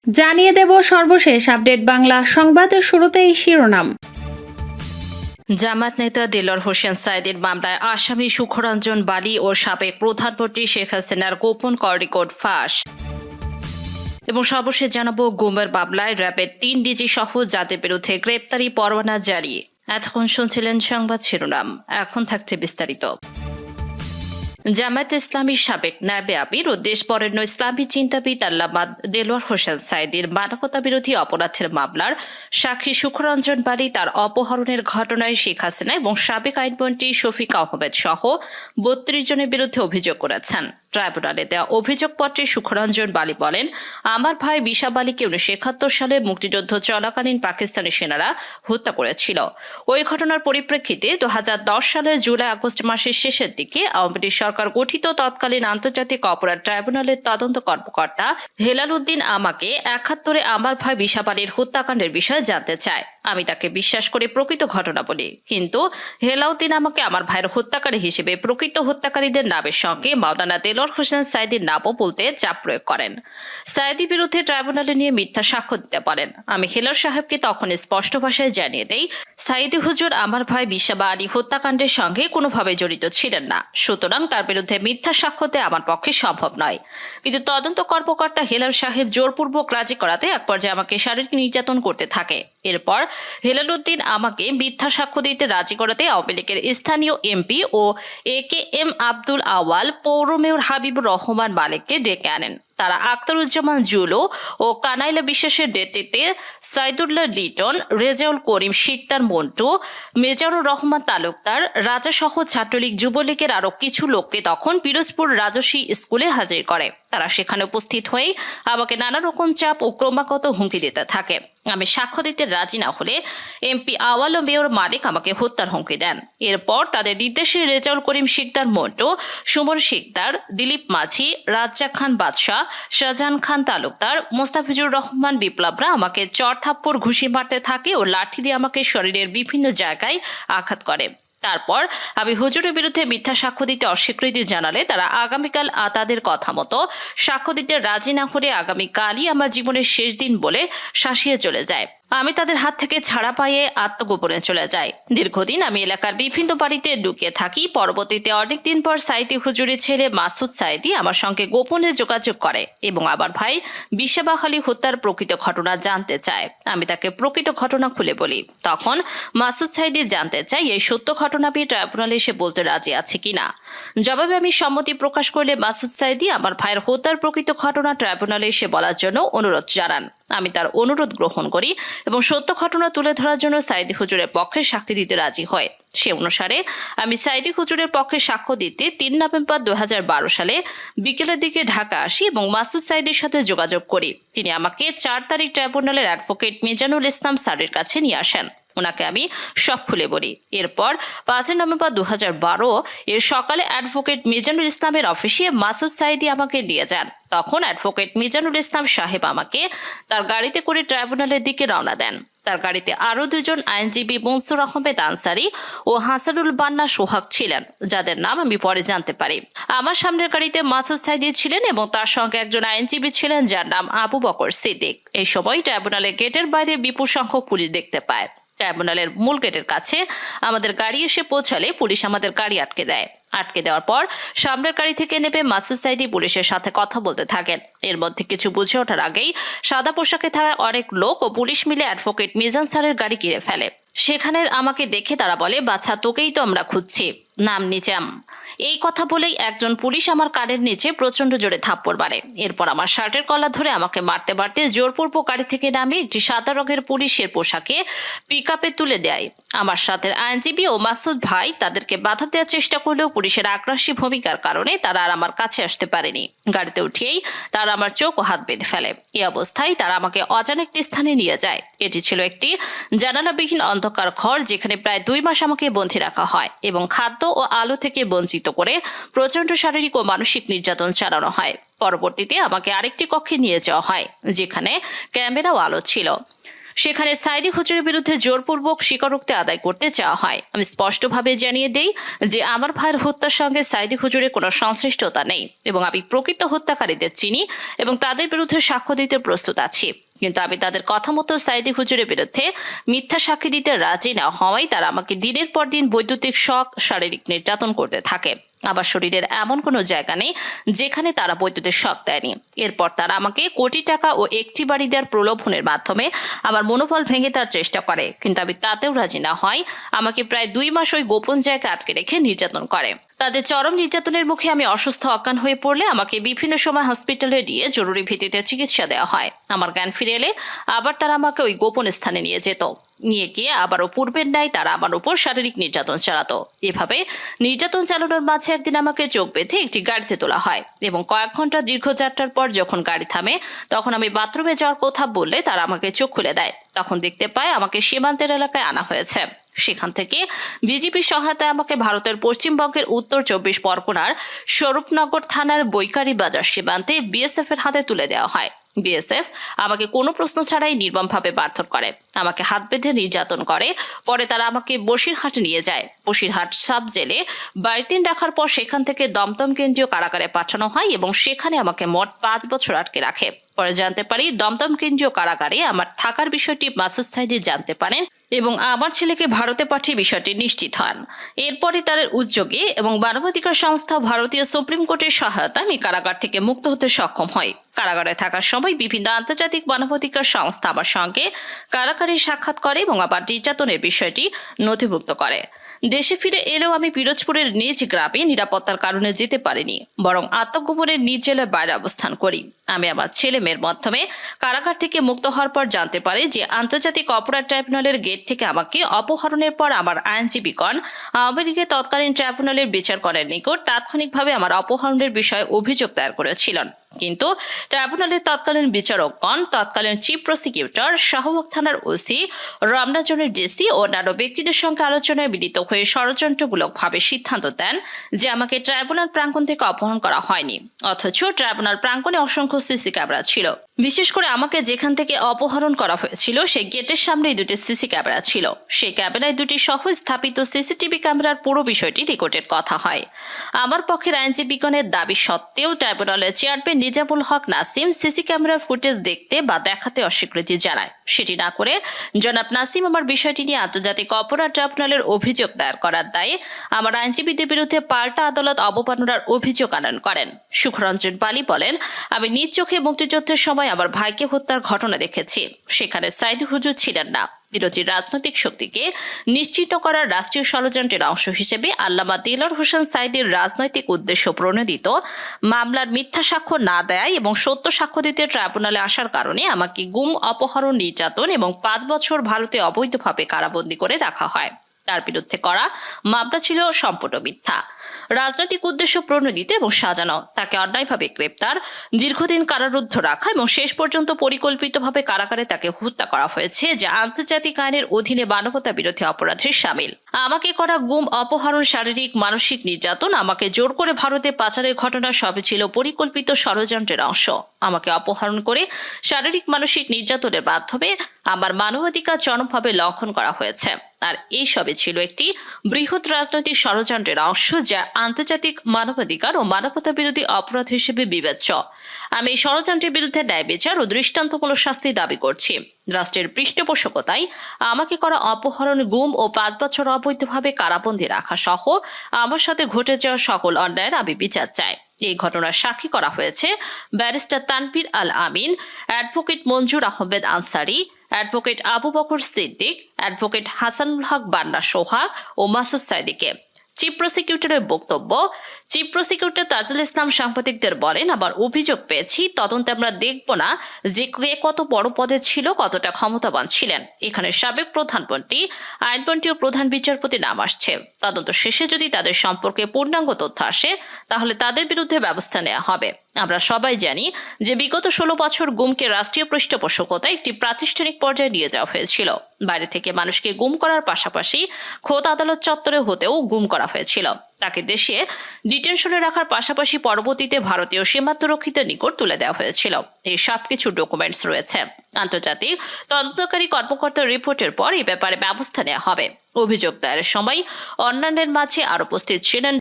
জানিয়ে দেব সর্বশেষ আপডেট বাংলা সংবাদের শুরুতেই শিরোনাম। জামাত নেতা দেলোয়ার হোসেন সাঈদীর মামলায় আসামি সুখরঞ্জন বালী ও সাবেক প্রধানমন্ত্রী শেখ হাসিনার গোপন কল রেকর্ড ফাঁস। এবং সর্বশেষ জানাবো গুমের মামলায় র্যাবের ৩ ডিজি সহ যাদের বিরুদ্ধে গ্রেপ্তারি পরোয়ানা জারি। এতক্ষণ শুনছিলেন সংবাদ শিরোনাম, এখন থাকছে বিস্তারিত। জামায়াতে ইসলামীর সাবেক নায়েবে আমির ও দেশবরেণ্য ইসলামী চিন্তাবিদ আল্লামা দেলোয়ার হোসেন সাঈদীর মানবতা বিরোধী অপরাধের মামলার সাক্ষী সুখরঞ্জন বালী তার অপহরণের ঘটনায় শেখ হাসিনা এবং সাবেক আইনমন্ত্রী শফিক আহমেদ সহ ৩২ জনের বিরুদ্ধে অভিযোগ করেছেন। ট্রাইব্যুনালে দেওয়া অভিযোগপত্রে সুখরঞ্জন বালী বলেন, আমার ভাই বিশাব আলীকে 1971 সালে মুক্তিযুদ্ধ চলাকালীন পাকিস্তানি সেনারা হত্যা করেছিল। ওই ঘটনার পরিপ্রেক্ষিতে 2010 সালের জুলাই আগস্ট মাসের শেষের দিকে আওয়ামী লীগ সরকার গঠিত তৎকালীন আন্তর্জাতিক অপরাধ ট্রাইব্যুনালের তদন্ত কর্মকর্তা হেলাল উদ্দিন আমাকে 71-এ আমার ভাই বিশাব আলীর হত্যাকাণ্ডের বিষয়ে জানতে চায়। আমি তাকে বিশ্বাস করে প্রকৃত ঘটনা বলি, কিন্তু হেলাউদ্দিন আমাকে আমার ভাইয়ের হত্যাকারী হিসেবে প্রকৃত হত্যাকারীদের নামের সঙ্গে মাওলানা দেলোয়ার হোসেন সাঈদীর নামও বলতে চাপ প্রয়োগ করেন। সাঈদীর বিরুদ্ধে ট্রাইব্যুনালে নিয়ে মিথ্যা সাক্ষ্য দিতে পারেন। আমি হেলাল সাহেবকে তখন স্পষ্ট ভাষায় জানিয়ে দেই, সাঈদী হুজুর আমার ভাই বিশাব আলী হত্যাকাণ্ডের সঙ্গে কোনোভাবে জড়িত ছিলেন না, সুতরাং তার বিরুদ্ধে মিথ্যা সাক্ষ্য দেওয়া আমার পক্ষে সম্ভব নয়। কিন্তু তদন্ত কর্মকর্তা হেলাল সাহেব জোরপূর্বক রাজি করাতে এক পর্যায়ে আমাকে শারীরিক নির্যাতন করতে থাকে। এরপর হেলাল উদ্দিন আমাকে মিথ্যা সাক্ষ্য দিতে রাজি করাতে আওয়ামী লীগের স্থানীয় এমপি ও AKM আব্দুল আওয়াল, পৌর মেয়র হাবিবুর রহমান মালিককে ডেকে আনেন। তারা আখতারুজ্জামান জুলো ও কানাইলা বিশ্বাসের নেতৃত্বে সাইদুল্লাহ লিটন, রেজাউল করিম শিকদার মন্টু, মেজারুর রহমান তালুকদার, রাজাসহ ছাত্রলীগ যুবলীগের আরও কিছু লোককে তখন পিরোজপুর রাজশী স্কুলে হাজির করে। তারা সেখানে উপস্থিত হয়ে আমাকে নানা রকম চাপ ও ক্রমাগত হুমকি দিতে থাকে। আমি সাক্ষ্য দিতে রাজি না হলে এমপি আওয়াল ও মেয়র মালিক আমাকে হত্যার হুমকি দেন। এরপর তাদের নির্দেশে রেজাউল করিম শিকদার মন্টু, সুমন শিকদার, দিলীপ মাঝি, রাজ্জাক খান বাদশাহ, শাহজাহান খান তালুকদার, মোস্তাফিজুর রহমান বিপ্লবরা আমাকে চর থাপ্পড় ঘুষি মারতে থাকে ও লাঠি দিয়ে আমাকে শরীরের বিভিন্ন জায়গায় আঘাত করে। তারপর আমি হুজুরের বিরুদ্ধে মিথ্যা সাক্ষ্য দিতে অস্বীকৃতি জানালে তারা আগামীকাল তাদের কথা মতো সাক্ষ্য দিতে রাজি না হলে আগামীকালই আমার জীবনের শেষ দিন বলে শাসিয়ে চলে যায়। আমি তাদের হাত থেকে ছাড়া পাইয়ে আত্মগোপনে চলে যাই। দীর্ঘদিন আমি এলাকার বিভিন্ন বাড়িতে লুকিয়ে থাকি। পরবর্তীতে অনেকদিন পর সাঈদী হুজুরের ছেলে মাসুদ সাঈদী আমার সঙ্গে গোপনে যোগাযোগ করে এবং আমার ভাই বিশাব আলী হত্যার প্রকৃত ঘটনা জানতে চায়। আমি তাকে প্রকৃত ঘটনা খুলে বলি। তখন মাসুদ সাঈদী জানতে চাই এই সত্য ঘটনাটি ট্রাইব্যুনালে এসে বলতে রাজি আছে কিনা। জবাবে আমি সম্মতি প্রকাশ করলে মাসুদ সাঈদী আমার ভাইয়ের হত্যার প্রকৃত ঘটনা ট্রাইব্যুনালে এসে বলার জন্য অনুরোধ জানান। আমি তার অনুরোধ গ্রহণ করি এবং সত্য ঘটনা তুলে ধরার জন্য সাঈদী হুজুরের পক্ষে সাক্ষী দিতে রাজি হয়। সে অনুসারে আমি সাঈদী হুজুরের পক্ষে সাক্ষ্য দিতে 3 নভেম্বর 2012 সালে বিকেলের দিকে ঢাকা আসি এবং মাসুদ সাঈদীর সাথে যোগাযোগ করি। তিনি আমাকে 4 তারিখ ট্রাইব্যুনালের অ্যাডভোকেট মিজানুল ইসলাম স্যারের কাছে নিয়ে আসেন। ওনাকে আমি সব খুলে বলি। এরপর 5 নভেম্বর 2012 এর সকালে অ্যাডভোকেট মিজানুল ইসলামের অফিসে মাসুদ সাঈদী আমাকে নিয়ে যান। তখন অ্যাডভোকেট মিজানুল ইসলাম সাহেব আমাকে তার গাড়িতে করে ট্রাইব্যুনালের দিকে রওনা দেন। তার গাড়িতে আরও 2 জন আইনজীবী মনসুর আহমেদ আনসারি ও হাসানুল বান্না সোহাগ ছিলেন, যাদের নাম আমি পরে জানতে পারি। আমার সামনের গাড়িতে মাসুদ সাঈদী ছিলেন এবং তার সঙ্গে একজন আইনজীবী ছিলেন যার নাম আবু বকর সিদ্দিক। এই সময় ট্রাইব্যুনালের গেটের বাইরে বিপুল সংখ্যক পুলিশ দেখতে পায়। ট্রাইব্যুনালের মূল গেটের কাছে আমাদের গাড়ি এসে পৌঁছালে পুলিশ আমাদের গাড়ি আটকে দেয়। আটকে দেওয়ার পর সামনের গাড়ি থেকে নেমে মাসুদ সাঈদী পুলিশের সাথে কথা বলতে থাকেন। এর মধ্যে কিছু বুঝে ওঠার আগেই সাদা পোশাকে থাকা অনেক লোক ও পুলিশ মিলে অ্যাডভোকেট মিজান স্যারের গাড়ি ঘিরে ফেলে। সেখানে আমাকে দেখে তারা বলে, বাচ্চা তোকেই তো আমরা খুঁজছি, নাম নিচাম। এই কথা বলেই একজন পুলিশ আমার কানের নিচে প্রচন্ড জোরে থাপ্পড় মারে। এরপর আমার শার্টের কলার ধরে আমাকে মারতে মারতে জোরপূর্বক গাড়ি থেকে নামিয়ে একটি সাদা রঙের পুলিশের পোশাকে পিকআপে তুলে দেয়। আমার সাথে আইনজীবী ও মাসুদ ভাই তাদেরকে বাধা দেওয়ার চেষ্টা করলেও পুলিশের আগ্রাসী ভূমিকার কারণে তারা আর আমার কাছে আসতে পারেনি। গাড়িতে উঠিয়েই তারা আমার চোখ ও হাত বেঁধে ফেলে। এই অবস্থায় তারা আমাকে অজানা একটি স্থানে নিয়ে যায়। এটি ছিল একটি জানালাবিহীন অন্ধকার ঘর, যেখানে প্রায় 2 মাস আমাকে বন্দী রাখা হয় এবং খাদ্য ও আলো থেকে বঞ্চিত করে প্রচন্ড শারীরিক ও মানসিক নির্যাতন চালানো হয়। পরবর্তীতে আমাকে আরেকটি কক্ষে নিয়ে যাওয়া হয়, যেখানে ক্যামেরা ও আলো ছিল। সেখানে সাইদি হুজুরের বিরুদ্ধে জোরপূর্বক স্বীকারোক্তি আদায় করতে চাওয়া হয়। আমি স্পষ্টভাবে জানিয়ে দেই যে আমার ভাইয়ের হত্যার সঙ্গে সাইদি হুজুরের কোনো সংশ্লিষ্টতা নেই এবং আমি প্রকৃত হত্যাকারীদের চিনি এবং তাদের বিরুদ্ধে সাক্ষ্য দিতে প্রস্তুত আছি। কিন্তু আমি তাদের কথা মতো সাইদি হুজুরের বিরুদ্ধে মিথ্যা সাক্ষী দিতে রাজি না হওয়ায় তারা আমাকে দিনের পর দিন বৈদ্যুতিক শক, শারীরিক নির্যাতন করতে থাকে। আমার শরীরের এমন কোনো জায়গা নেই যেখানে তারা বৈদ্যুতিক শক দেয়নি। এরপর তারা আমাকে কোটি টাকা ও একটি বাড়ি দেওয়ার প্রলোভনের মাধ্যমে আমার মনোবল ভেঙে দেওয়ার চেষ্টা করে, কিন্তু আমি তাতেও রাজি না হয় আমাকে প্রায় 2 মাস ওই গোপন জায়গায় আটকে রেখে নির্যাতন করে। তাদের চরম নির্যাতনের মুখে আমি অসুস্থ অজ্ঞান হয়ে পড়লে আমাকে বিভিন্ন সময় হসপিটালে নিয়ে জরুরি ভিত্তিতে চিকিৎসা দেওয়া হয়। আমার জ্ঞান ফিরে এলে আবার তারা আমাকে ওই গোপন স্থানে নিয়ে যেত। নিয়ে গিয়ে আবারও পূর্বের ন্যায় তারা আমার উপর শারীরিক নির্যাতন চালাতো। এভাবে নির্যাতন চালানোর মাঝে একদিন আমাকে চোখ বেঁধে একটি গাড়িতে তোলা হয় এবং কয়েক ঘন্টা দীর্ঘ যাত্রার পর যখন গাড়ি থামে তখন আমি বাথরুমে যাওয়ার কথা বললে তারা আমাকে চোখ খুলে দেয়। তখন দেখতে পায় আমাকে সীমান্তের এলাকায় আনা হয়েছে। সেখান থেকে বিজেপির সহায়তায় আমাকে ভারতের পশ্চিমবঙ্গের উত্তর 24 পরগনার স্বরূপনগর থানার বৈকারি বাজার সীমান্তে বিএসএফ এর হাতে তুলে দেওয়া হয়। বিএসএফ আমাকে কোনো প্রশ্ন ছাড়াই নির্মমভাবে মারধর করে, আমাকে হাত বেঁধে নির্যাতন করে। পরে তারা আমাকে বসিরহাট নিয়ে যায়। বসিরহাট সাব জেলে 22 দিন রাখার পর সেখান থেকে দমদম কেন্দ্রীয় কারাগারে পাঠানো হয় এবং সেখানে আমাকে মোট 5 বছর আটকে রাখে। পরে জানতে পারি দমদম কেন্দ্রীয় কারাগারে আমার থাকার বিষয়টি মাসুদ সাইদি জানতে পারেন এবং আমার ছেলেকে ভারতে পাঠিয়ে বিষয়টি নিশ্চিত হন। এরপরে তার উদ্যোগে এবং মানবাধিকার সংস্থা ভারতীয় সুপ্রিম কোর্টের সহায়তা আমি কারাগার থেকে মুক্ত হতে সক্ষম হই। কারাগারে থাকার সময় বিভিন্ন আন্তর্জাতিক মানবাধিকার সংস্থা আমার সঙ্গে কারাগারে সাক্ষাৎ করে এবং আবার নির্যাতনের বিষয়টি নথিভুক্ত করে। দেশে ফিরে এলেও আমি পিরোজপুরের নিজ গ্রামে নিরাপত্তার কারণে যেতে পারিনি, বরং আত্মগোপনের নিজ জেলার বাইরে অবস্থান করি। আমি আমার ছেলে মেয়ের মাধ্যমে কারাগার থেকে মুক্ত হওয়ার পর জানতে পারি যে আন্তর্জাতিক অপরাধ ট্রাইব্যুনালের গেট থেকে আমাকে অপহরণের পর আমার আইনজীবীগণ আওয়ামী লীগের তৎকালীন ট্রাইব্যুনালের বিচারকদের নিকট তাৎক্ষণিকভাবে আমার অপহরণের বিষয়ে অভিযোগ দায়ের করেছিলেন। কিন্তু ট্রাইব্যুনালের তৎকালীন বিচারকগণ তৎকালীন চিফ প্রসিকিউটর, শাহবাগ থানার ওসি, রমনা জোনের ডিসি ও অন্যান্য ব্যক্তিদের সঙ্গে আলোচনায় মিলিত হয়ে ষড়যন্ত্রমূলকভাবে সিদ্ধান্ত দেন যে আমাকে ট্রাইব্যুনাল প্রাঙ্গণ থেকে অপহরণ করা হয়নি, অথচ ট্রাইব্যুনাল প্রাঙ্গণে অসংখ্য সিসি ক্যামেরা ছিল। বিশেষ করে আমাকে যেখান থেকে অপহরণ করা হয়েছিল সেই গেটের সামনেই 2টি সিসি ক্যামেরা ছিল। সেই ক্যামেরায় 2টি সহ স্থাপিত সিসিটিভি ক্যামেরার পুরো বিষয়টি রেকর্ডের কথা হয়। আমার পক্ষের আইনজীবীগণের দাবি সত্ত্বেও ট্রাইব্যুনালের চেয়ারম্যান নিজামুল হক নাসিম সিসি ক্যামেরার ফুটেজ দেখতে বা দেখাতে অস্বীকৃতি জানায়। সেটি না করে জনাব নাসিম আমার বিষয়টি নিয়ে আন্তর্জাতিক অপরাধ ট্রাইব্যুনালের অভিযোগ দায়ের করার দায়ে আমার আইনজীবীদের বিরুদ্ধে পাল্টা আদালত অবমাননার অভিযোগ আনয়ন করেন। সুখরঞ্জন পালি বলেন, আমি নিজ চোখে মুক্তিযুদ্ধের সময় আমার ভাইকে হত্যার ঘটনা দেখেছি। সেখানে সাইদি হুজুর ছিলেন না। বিরোধী রাজনৈতিক শক্তিকে নিশ্চিত করার রাষ্ট্রীয় ষড়যন্ত্রের অংশ হিসেবে আল্লামা দেলোয়ার হোসেন সাইদির রাজনৈতিক উদ্দেশ্য প্রণোদিত মামলার মিথ্যা সাক্ষ্য না দেয় এবং সত্য সাক্ষ্য দিতে ট্রাইব্যুনালে আসার কারণে আমাকে গুম, অপহরণ, নির্যাতন এবং 5 বছর ভারতে অবৈধভাবে কারাবন্দী করে রাখা হয়। তার বিরুদ্ধে করা মামলা ছিল সম্পূর্ণ মিথ্যা, রাজনৈতিক উদ্দেশ্য প্রণোদিত এবং সাজানো। তাকে অন্যায়ভাবে গ্রেপ্তার, দীর্ঘদিন কারারুদ্ধ রাখা এবং শেষ পর্যন্ত পরিকল্পিতভাবে কারাগারে তাকে হত্যা করা হয়েছে, যা আন্তর্জাতিক আইনের অধীনে মানবতা বিরোধী অপরাধের শামিল। আমাকে করা গুম, অপহরণ, শারীরিক মানসিক নির্যাতন, আমাকে জোর করে ভারতে পাচারের ঘটনা সবই ছিল পরিকল্পিত ষড়যন্ত্রের অংশ। আমাকে অপহরণ করে শারীরিক মানসিক নির্যাতনের মাধ্যমে আমার মানবাধিকার চরমভাবে লঙ্ঘন করা হয়েছে। আর এই সবই ছিল একটি বৃহৎ রাজনৈতিক ষড়যন্ত্রের অংশ, যা আন্তর্জাতিক মানবাধিকার ও মানবতা বিরোধী অপরাধ হিসেবে বিবেচ্য। আমি এই ষড়যন্ত্রের বিরুদ্ধে ন্যায় বিচার ও দৃষ্টান্তমূলক শাস্তি দাবি করছি। রাষ্ট্রের পৃষ্ঠপোষকতায় আমাকে করা অপহরণ, গুম ও 5 বছর অবৈধভাবে কারাবন্দী রাখা সহ আমার সাথে ঘটে যাওয়া সকল অন্যায়ের আমি বিচার চাই। এই ঘটনার সাক্ষী করা হয়েছে ব্যারিস্টার তানভীর আল আমিন, অ্যাডভোকেট মঞ্জুর আহমেদ আনসারি, অ্যাডভোকেট আবু বকর সিদ্দিক, অ্যাডভোকেট হাসানুল হক বান্না সোহাগ ও মাসুদ সাইদিকে। চিফ প্রসিকিউটরের বক্তব্য, চিফ প্রসিকিউটর তাজুল ইসলাম সাংবাদিকদের বলেন, আবার অভিযোগ পেয়েছি, তদন্তে আমরা দেখব না যে কে কত বড় পদে ছিল, কতটা ক্ষমতাবান ছিলেন। এখানে সাবেক প্রধানমন্ত্রী, আইনমন্ত্রী ও প্রধান বিচারপতি নাম আসছে। তদন্ত শেষে যদি তাদের সম্পর্কে পূর্ণাঙ্গ তথ্য আসে তাহলে তাদের বিরুদ্ধে ব্যবস্থা নেওয়া হবে। আমরা সবাই জানি যে বিগত 16 বছর গুমকে রাষ্ট্রীয় পৃষ্ঠপোষকতায় একটি প্রাতিষ্ঠানিক পর্যায়ে নিয়ে যাওয়া হয়েছিল। বাইরে থেকে মানুষকে গুম করার পাশাপাশি খোদ আদালত চত্বরে হতেও গুম করা হয়েছিল। তাকে দেশে ডিটেনশনে রাখার পাশাপাশি পরবর্তীতে ভারতীয় সীমান্তরক্ষীদের নিকট তুলে দেওয়া হয়েছিল। এই সবকিছু ডকুমেন্টস রয়েছে। আন্তর্জাতিক তদন্তকারী কর্মকর্তার রিপোর্টের পর এই ব্যাপারে ব্যবস্থা নেওয়া হবে। অভিযোগ দায়েরের সময় অন্যান্যের মাঝে আরো উপস্থিত ছিলেন